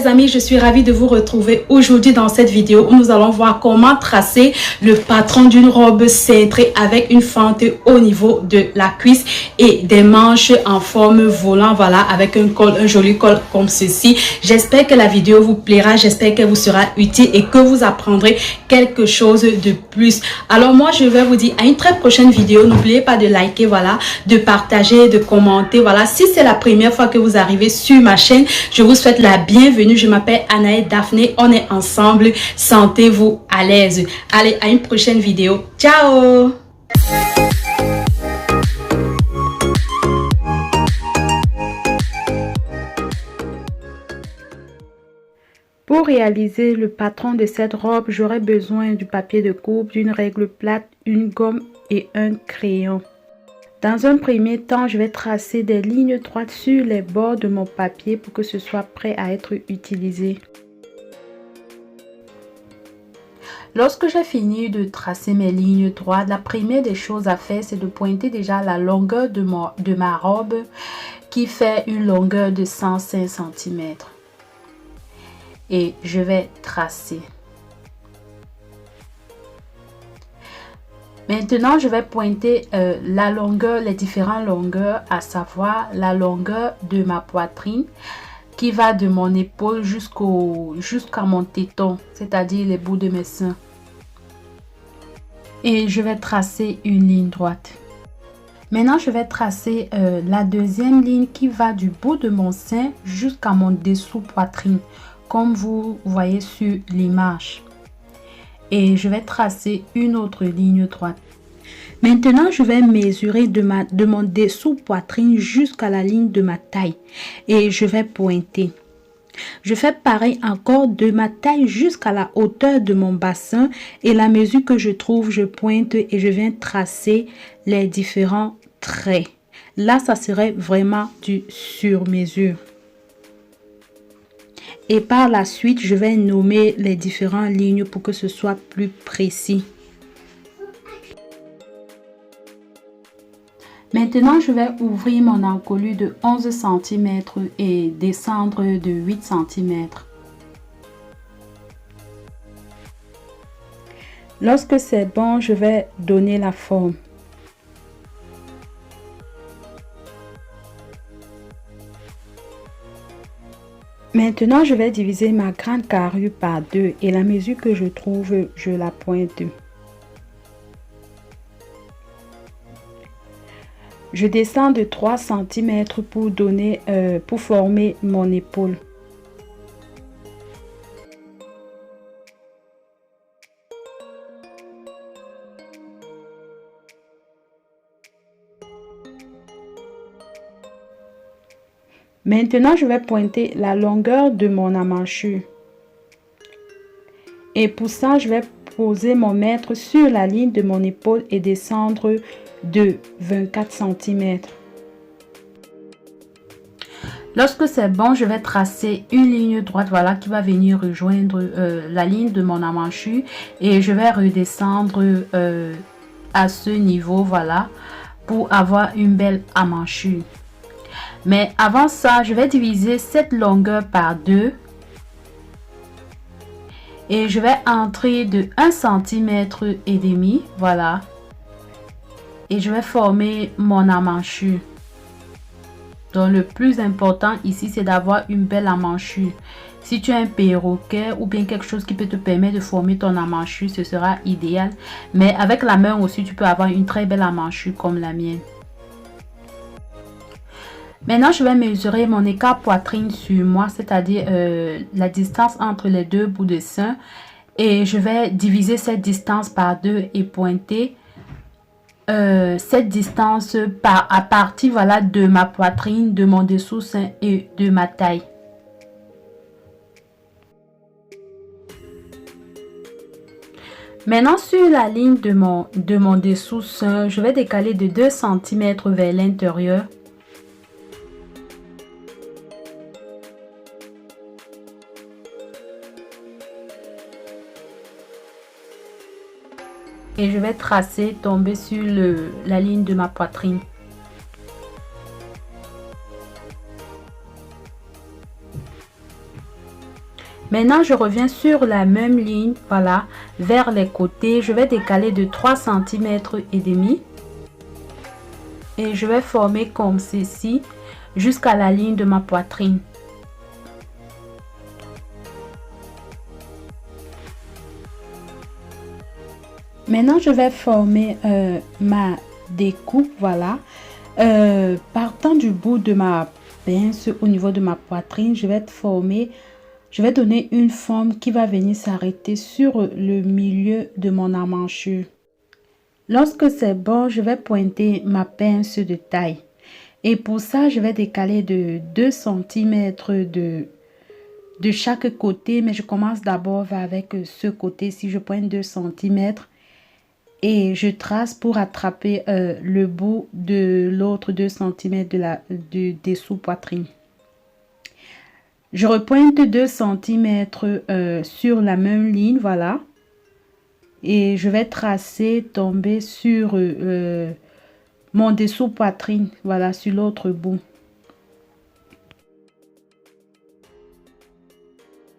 les amis, je suis ravie de vous retrouver aujourd'hui dans cette vidéo où nous allons voir comment tracer le patron d'une robe cintrée avec une fente au niveau de la cuisse et des manches en forme volant, voilà, avec un col, un joli col comme ceci. J'espère que la vidéo vous plaira, j'espère qu'elle vous sera utile et que vous apprendrez quelque chose de plus. Alors moi, je vais vous dire à une très prochaine vidéo. N'oubliez pas de liker, voilà, de partager, de commenter, voilà. Si c'est la première fois que vous arrivez sur ma chaîne, je vous souhaite la bienvenue. Je m'appelle Anaël Daphné. On est ensemble. Sentez-vous à l'aise. Allez, à une prochaine vidéo. Ciao! Pour réaliser le patron de cette robe, j'aurai besoin du papier de coupe, d'une règle plate, une gomme et un crayon. Dans un premier temps, je vais tracer des lignes droites sur les bords de mon papier pour que ce soit prêt à être utilisé. Lorsque j'ai fini de tracer mes lignes droites, la première des choses à faire, c'est de pointer déjà la longueur de ma robe qui fait une longueur de 105 cm. Et je vais tracer. Maintenant, je vais pointer la longueur, les différentes longueurs, à savoir la longueur de ma poitrine qui va de mon épaule jusqu'à mon téton, c'est-à-dire les bouts de mes seins. Et je vais tracer une ligne droite. Maintenant, je vais tracer la deuxième ligne qui va du bout de mon sein jusqu'à mon dessous poitrine, comme vous voyez sur l'image. Et je vais tracer une autre ligne droite. Maintenant, je vais mesurer de mon dessous poitrine jusqu'à la ligne de ma taille et je vais pointer. Je fais pareil encore de ma taille jusqu'à la hauteur de mon bassin et la mesure que je trouve, je pointe et je viens tracer les différents traits. Là, ça serait vraiment du sur-mesure. Et par la suite, je vais nommer les différentes lignes pour que ce soit plus précis. Maintenant, je vais ouvrir mon encolure de 11 cm et descendre de 8 cm. Lorsque c'est bon, je vais donner la forme. Maintenant, je vais diviser ma grande carrure par 2 et la mesure que je trouve, je la pointe. Je descends de 3 cm pour former mon épaule. Maintenant, je vais pointer la longueur de mon emmanchure. Et pour ça, je vais poser mon mètre sur la ligne de mon épaule et descendre de 24 cm. Lorsque c'est bon, je vais tracer une ligne droite, voilà, qui va venir rejoindre la ligne de mon emmanchure et je vais redescendre à ce niveau, voilà, pour avoir une belle emmanchure. Mais avant ça, je vais diviser cette longueur par 2 et je vais entrer de 1 cm et demi, voilà. Et je vais former mon emmanchure. Donc le plus important ici, c'est d'avoir une belle emmanchure. Si tu as un perroquet ou bien quelque chose qui peut te permettre de former ton emmanchure, ce sera idéal. Mais avec la main aussi, tu peux avoir une très belle emmanchure comme la mienne. Maintenant, je vais mesurer mon écart poitrine sur moi, c'est-à-dire la distance entre les deux bouts de sein. Et je vais diviser cette distance par 2 et pointer cette distance à partir, voilà, de ma poitrine, de mon dessous-sein et de ma taille. Maintenant, sur la ligne de mon dessous-sein, je vais décaler de 2 cm vers l'intérieur. Et je vais tracer, tomber sur la ligne de ma poitrine. Maintenant, je reviens sur la même ligne, voilà, vers les côtés. Je vais décaler de 3,5 cm et je vais former comme ceci jusqu'à la ligne de ma poitrine. Maintenant, je vais former ma découpe, voilà. Partant du bout de ma pince au niveau de ma poitrine, je vais donner une forme qui va venir s'arrêter sur le milieu de mon emmanchure. Lorsque c'est bon, je vais pointer ma pince de taille. Et pour ça, je vais décaler de 2 cm de chaque côté. Mais je commence d'abord avec ce côté. Si je pointe 2 cm et je trace pour attraper le bout de l'autre 2 cm du dessous poitrine. Je repointe 2 cm sur la même ligne, voilà. Et je vais tracer, tomber sur mon dessous poitrine, voilà, sur l'autre bout.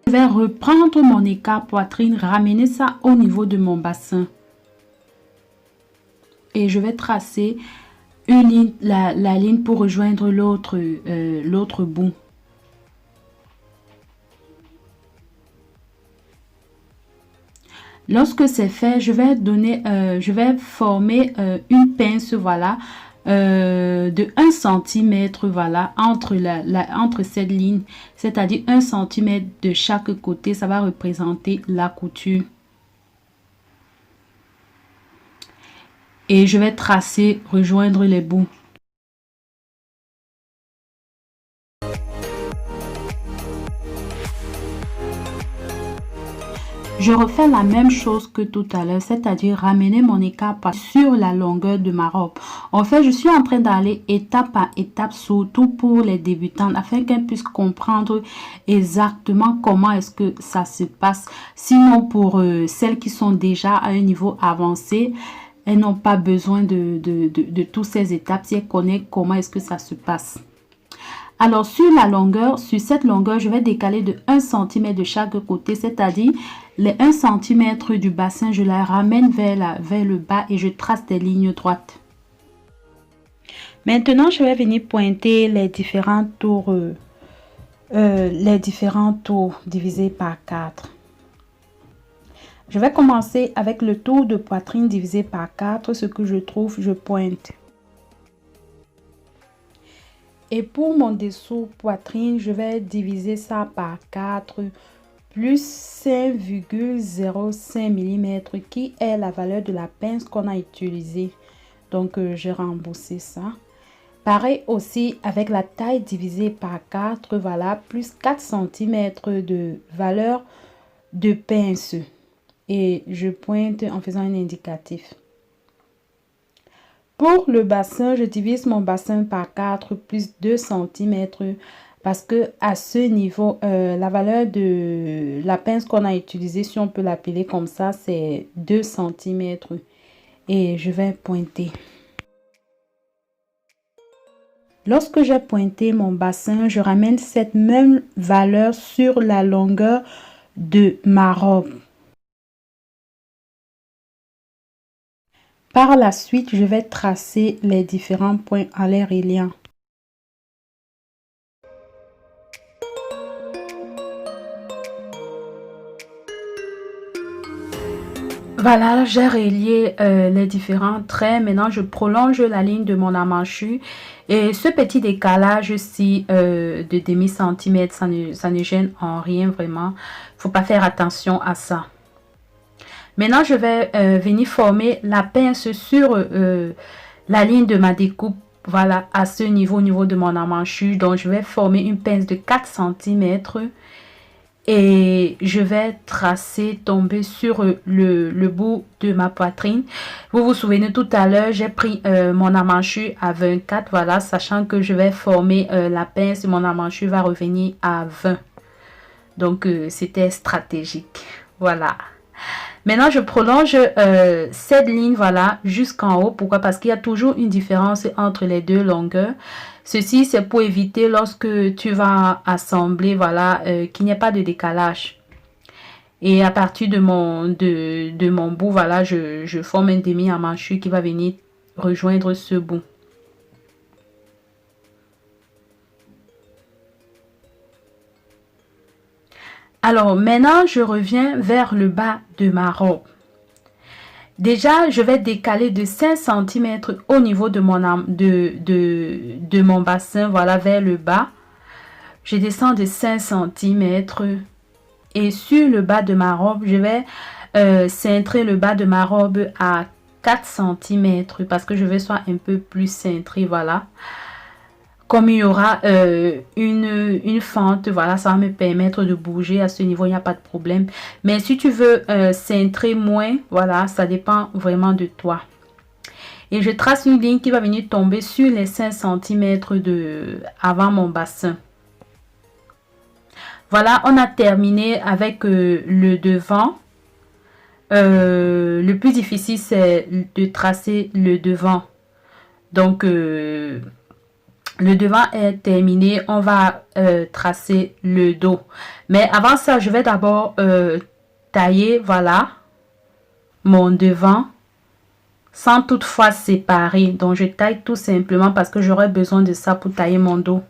Je vais reprendre mon écart poitrine, ramener ça au niveau de mon bassin. Et je vais tracer une ligne, la ligne pour rejoindre l'autre bout. Lorsque c'est fait, je vais former une pince, voilà, de 1 cm, voilà, entre cette ligne, c'est-à-dire 1 cm de chaque côté. Ça va représenter la couture. Et je vais tracer, rejoindre les bouts. Je refais la même chose que tout à l'heure, c'est-à-dire ramener mon écart sur la longueur de ma robe. En fait, je suis en train d'aller étape par étape, surtout pour les débutantes, afin qu'elles puissent comprendre exactement comment est-ce que ça se passe. Sinon, pour celles qui sont déjà à un niveau avancé, elles n'ont pas besoin de toutes ces étapes si elles connaissent comment est-ce que ça se passe. Alors, sur cette longueur, je vais décaler de 1 cm de chaque côté, c'est-à-dire les 1 cm du bassin, je la ramène vers le bas et je trace des lignes droites. Maintenant, je vais venir pointer les différents tours divisés par 4. Je vais commencer avec le tour de poitrine divisé par 4. Ce que je trouve, je pointe. Et pour mon dessous poitrine, je vais diviser ça par 4 plus 5,05 mm qui est la valeur de la pince qu'on a utilisée. Donc, j'ai remboursé ça. Pareil aussi avec la taille divisée par 4, voilà, plus 4 cm de valeur de pince. Et je pointe en faisant un indicatif. Pour le bassin, je divise mon bassin par 4 plus 2 cm parce que à ce niveau, la valeur de la pince qu'on a utilisée, si on peut l'appeler comme ça, c'est 2 cm. Et je vais pointer. Lorsque j'ai pointé mon bassin, je ramène cette même valeur sur la longueur de ma robe. Par la suite, je vais tracer les différents points à l'air reliant. Voilà, j'ai relié les différents traits. Maintenant, je prolonge la ligne de mon emmanchure. Et ce petit décalage-ci de demi-centimètre, ça ne gêne en rien vraiment. Il ne faut pas faire attention à ça. Maintenant, je vais venir former la pince sur la ligne de ma découpe. Voilà, à ce niveau, au niveau de mon emmanchure. Donc, je vais former une pince de 4 cm. Et je vais tracer, tomber sur le bout de ma poitrine. Vous vous souvenez, tout à l'heure, j'ai pris mon emmanchure à 24. Voilà, sachant que je vais former la pince. Mon emmanchure va revenir à 20. Donc, c'était stratégique. Voilà. Maintenant, je prolonge cette ligne, voilà, jusqu'en haut. Pourquoi? Parce qu'il y a toujours une différence entre les deux longueurs. Ceci, c'est pour éviter lorsque tu vas assembler, voilà, qu'il n'y ait pas de décalage. Et à partir de mon bout, voilà, je forme un demi emmanchure qui va venir rejoindre ce bout. Alors maintenant, je reviens vers le bas de ma robe. Déjà, je vais décaler de 5 cm au niveau de mon bassin, voilà, vers le bas. Je descends de 5 cm et sur le bas de ma robe, je vais cintrer le bas de ma robe à 4 cm parce que je vais soit un peu plus cintré, voilà. Comme il y aura une fente, voilà, ça va me permettre de bouger à ce niveau, il n'y a pas de problème. Mais si tu veux cintrer moins, voilà, ça dépend vraiment de toi. Et je trace une ligne qui va venir tomber sur les 5 cm avant mon bassin. Voilà, on a terminé avec le devant. Le plus difficile, c'est de tracer le devant. Donc, le devant est terminé. On va tracer le dos. Mais avant ça, je vais d'abord tailler, voilà, mon devant sans toutefois séparer. Donc, je taille tout simplement parce que j'aurai besoin de ça pour tailler mon dos.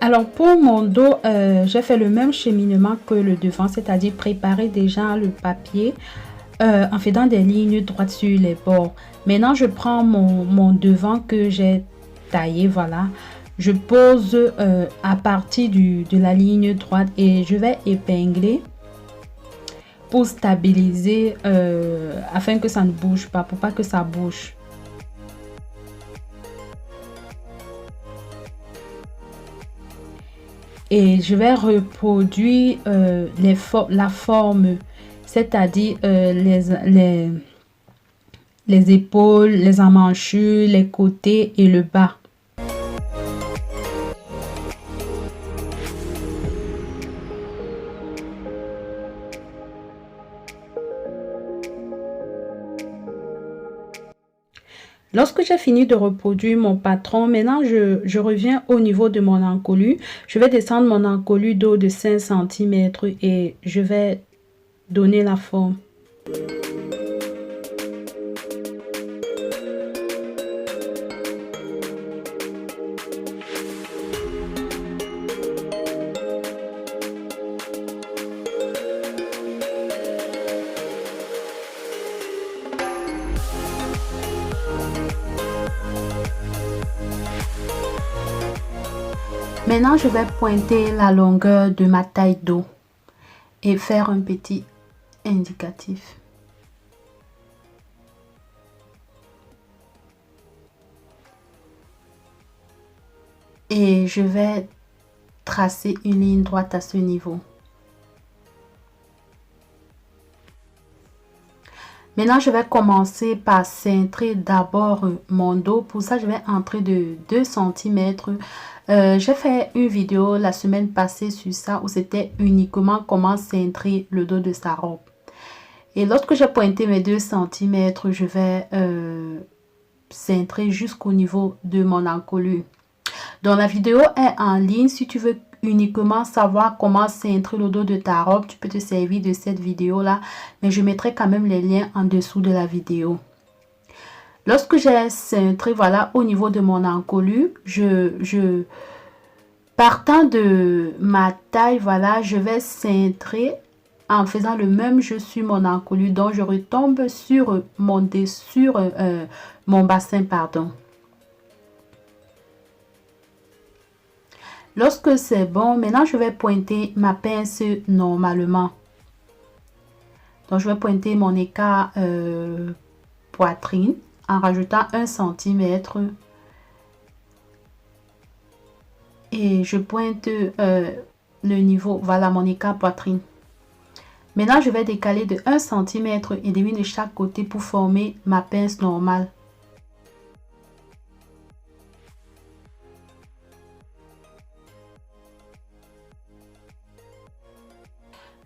Alors pour mon dos, j'ai fait le même cheminement que le devant, c'est-à-dire préparer déjà le papier en faisant des lignes droites sur les bords. Maintenant, je prends mon devant que j'ai taillé, voilà. Je pose à partir de la ligne droite et je vais épingler pour stabiliser afin que ça ne bouge pas, pour pas que ça bouge. Et je vais reproduire la forme, c'est-à-dire les épaules, les emmanchures, les côtés et le bas. Lorsque j'ai fini de reproduire mon patron, maintenant je reviens au niveau de mon encolure. Je vais descendre mon encolure d'eau de 5 cm et je vais donner la forme. Maintenant, je vais pointer la longueur de ma taille d'eau et faire un petit indicatif. Et je vais tracer une ligne droite à ce niveau. Maintenant, je vais commencer par cintrer d'abord mon dos. Pour ça, je vais entrer de 2 cm. J'ai fait une vidéo la semaine passée sur ça où c'était uniquement comment cintrer le dos de sa robe. Et lorsque j'ai pointé mes 2 cm, je vais cintrer jusqu'au niveau de mon encolure. Donc, la vidéo est en ligne. Si tu veux uniquement savoir comment cintrer le dos de ta robe, tu peux te servir de cette vidéo là, mais je mettrai quand même les liens en dessous de la vidéo. Lorsque j'ai cintré, voilà, au niveau de mon encolure, partant de ma taille, voilà, je vais cintrer en faisant le même jeu sur mon encolure. Donc je retombe sur mon bassin, pardon. Lorsque c'est bon, maintenant je vais pointer ma pince normalement. Donc je vais pointer mon écart poitrine en rajoutant 1 cm. Et je pointe le niveau, voilà mon écart poitrine. Maintenant je vais décaler de 1 cm et demi de chaque côté pour former ma pince normale.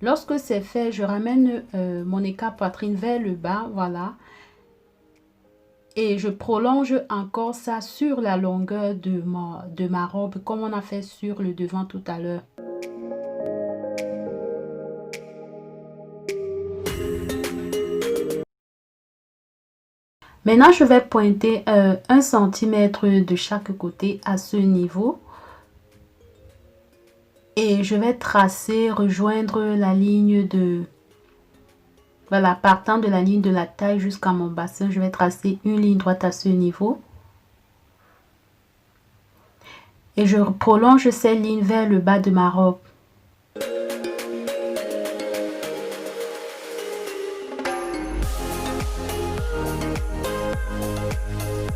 Lorsque c'est fait, je ramène mon écart poitrine vers le bas, voilà. Et je prolonge encore ça sur la longueur de ma robe, comme on a fait sur le devant tout à l'heure. Maintenant, je vais pointer 1 cm de chaque côté à ce niveau. Et je vais tracer, rejoindre la ligne de... Voilà, partant de la ligne de la taille jusqu'à mon bassin, je vais tracer une ligne droite à ce niveau. Et je prolonge cette ligne vers le bas de ma robe.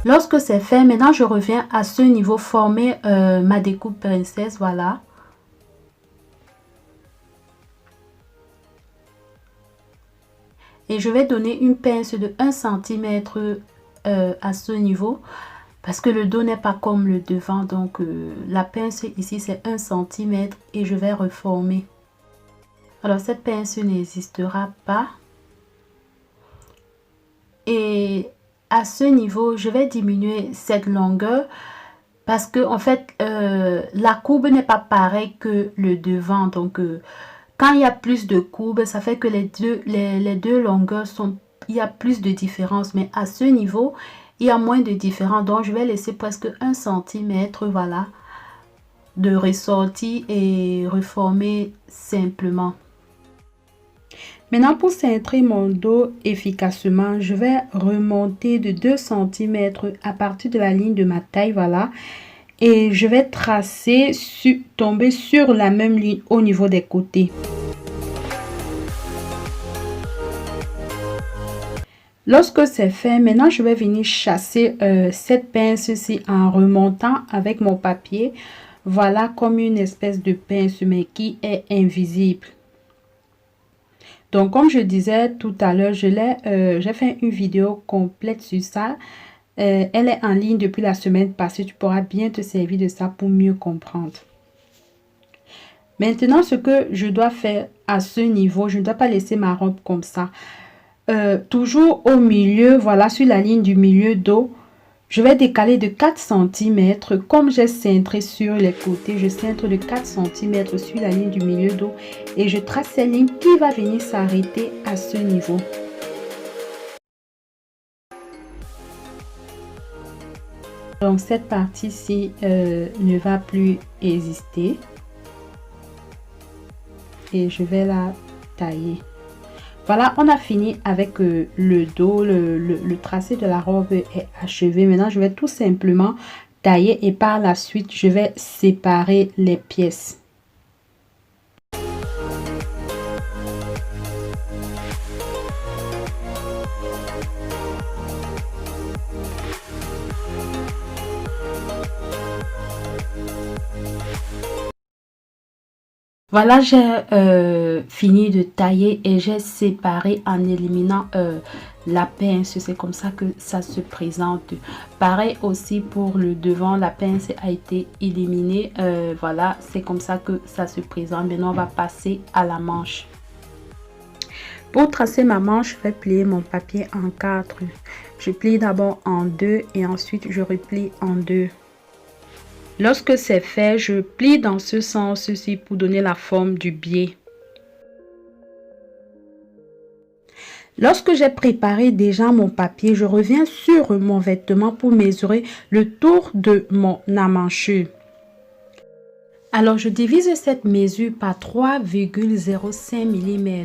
Lorsque c'est fait, maintenant je reviens à ce niveau former ma découpe princesse, voilà. Et je vais donner une pince de 1 cm à ce niveau. Parce que le dos n'est pas comme le devant. Donc la pince ici c'est 1 cm et je vais reformer. Alors cette pince n'existera pas. Et à ce niveau, je vais diminuer cette longueur. Parce que en fait, la courbe n'est pas pareille que le devant. Donc quand il y a plus de courbes, ça fait que les deux longueurs sont... Il y a plus de différence. Mais à ce niveau, il y a moins de différence. Donc, je vais laisser presque 1 cm, voilà, de ressortie et reformer simplement. Maintenant, pour cintrer mon dos efficacement, je vais remonter de 2 cm à partir de la ligne de ma taille, voilà. Et je vais tracer, tomber sur la même ligne au niveau des côtés. Lorsque c'est fait, maintenant je vais venir chasser cette pince-ci en remontant avec mon papier. Voilà, comme une espèce de pince mais qui est invisible. Donc comme je disais tout à l'heure, j'ai fait une vidéo complète sur ça. Elle est en ligne depuis la semaine passée. Tu pourras bien te servir de ça pour mieux comprendre. Maintenant, ce que je dois faire à ce niveau, je ne dois pas laisser ma robe comme ça. Toujours au milieu, voilà, sur la ligne du milieu dos, je vais décaler de 4 cm. Comme j'ai cintré sur les côtés, je cintre de 4 cm sur la ligne du milieu dos. Et je trace cette ligne qui va venir s'arrêter à ce niveau. Donc cette partie-ci ne va plus exister. Et je vais la tailler. Voilà, on a fini avec le dos. Le tracé de la robe est achevé. Maintenant, je vais tout simplement tailler et par la suite, je vais séparer les pièces. Voilà, j'ai fini de tailler et j'ai séparé en éliminant la pince. C'est comme ça que ça se présente. Pareil aussi pour le devant, la pince a été éliminée. Voilà, c'est comme ça que ça se présente. Maintenant, on va passer à la manche. Pour tracer ma manche, je vais plier mon papier en 4. Je plie d'abord en 2 et ensuite je replie en 2. Lorsque c'est fait, je plie dans ce sens-ci pour donner la forme du biais. Lorsque j'ai préparé déjà mon papier, je reviens sur mon vêtement pour mesurer le tour de mon emmanchure. Alors, je divise cette mesure par 3,05 mm.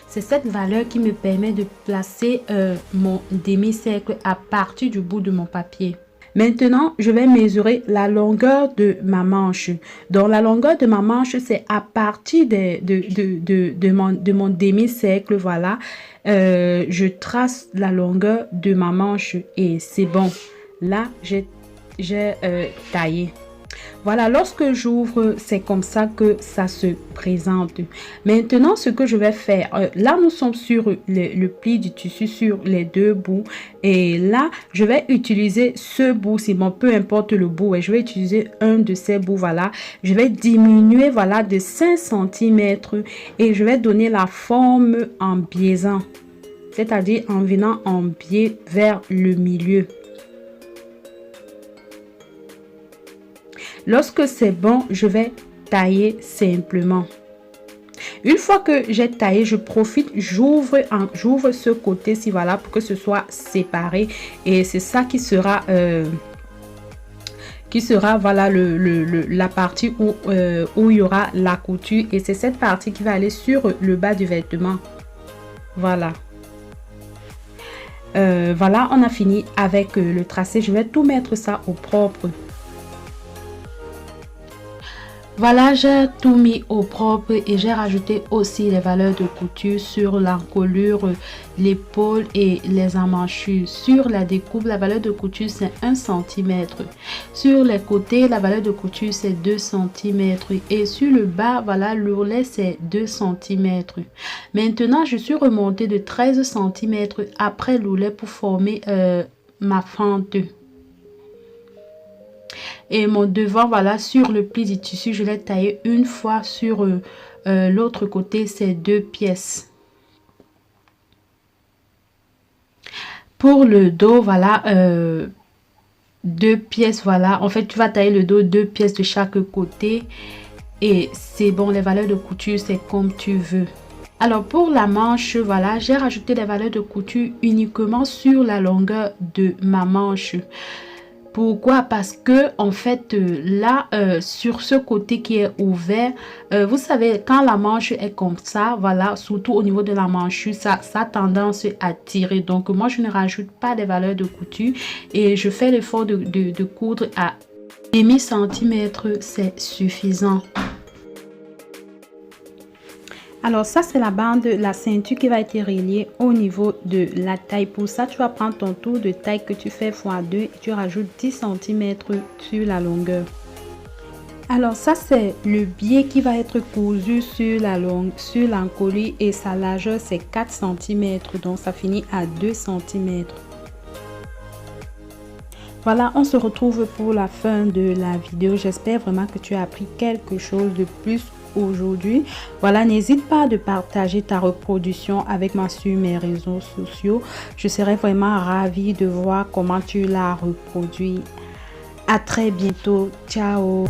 C'est cette valeur qui me permet de placer mon demi-cercle à partir du bout de mon papier. Maintenant, je vais mesurer la longueur de ma manche. Donc, la longueur de ma manche, c'est à partir de mon demi-cercle. Voilà, je trace la longueur de ma manche et c'est bon. Là, j'ai taillé. Voilà, lorsque j'ouvre, c'est comme ça que ça se présente. Maintenant, ce que je vais faire, là, nous sommes sur le pli du tissu, sur les deux bouts. Et là, je vais utiliser ce bout-ci, bon, peu importe le bout, et je vais utiliser un de ces bouts, voilà. Je vais diminuer, voilà, de 5 cm et je vais donner la forme en biaisant, c'est-à-dire en venant en biais vers le milieu. Lorsque c'est bon, je vais tailler simplement. Une fois que j'ai taillé, je profite, j'ouvre ce côté-ci, voilà, pour que ce soit séparé. Et c'est ça qui sera voilà la partie où il y aura la couture. Et c'est cette partie qui va aller sur le bas du vêtement. Voilà. Voilà, on a fini avec le tracé. Je vais tout mettre ça au propre. Voilà, j'ai tout mis au propre et j'ai rajouté aussi les valeurs de couture sur l'encolure, l'épaule et les emmanchures. Sur la découpe, la valeur de couture c'est 1 cm. Sur les côtés, la valeur de couture c'est 2 cm. Et sur le bas, voilà, l'ourlet c'est 2 cm. Maintenant, je suis remontée de 13 cm après l'ourlet pour former ma fente. Et mon devant, voilà, sur le pli du tissu, je l'ai taillé une fois. Sur l'autre côté, c'est 2 pièces. Pour le dos, voilà, 2 pièces, voilà. En fait, tu vas tailler le dos 2 pièces de chaque côté. Et c'est bon, les valeurs de couture, c'est comme tu veux. Alors, pour la manche, voilà, j'ai rajouté les valeurs de couture uniquement sur la longueur de ma manche. Pourquoi? Parce que en fait là sur ce côté qui est ouvert, vous savez, quand la manche est comme ça, voilà, surtout au niveau de la manchure, ça a tendance à tirer. Donc moi je ne rajoute pas des valeurs de couture et je fais l'effort de coudre à 1,5 cm, c'est suffisant. Alors ça c'est la bande, la ceinture qui va être reliée au niveau de la taille. Pour ça tu vas prendre ton tour de taille que tu fais x2 et tu rajoutes 10 cm sur la longueur. Alors ça c'est le biais qui va être cousu sur l'encolure et sa largeur c'est 4 cm, donc ça finit à 2 cm. Voilà, on se retrouve pour la fin de la vidéo. J'espère vraiment que tu as appris quelque chose de plus aujourd'hui. Voilà, n'hésite pas de partager ta reproduction avec moi sur mes réseaux sociaux. Je serai vraiment ravie de voir comment tu l'as reproduit. À très bientôt. Ciao.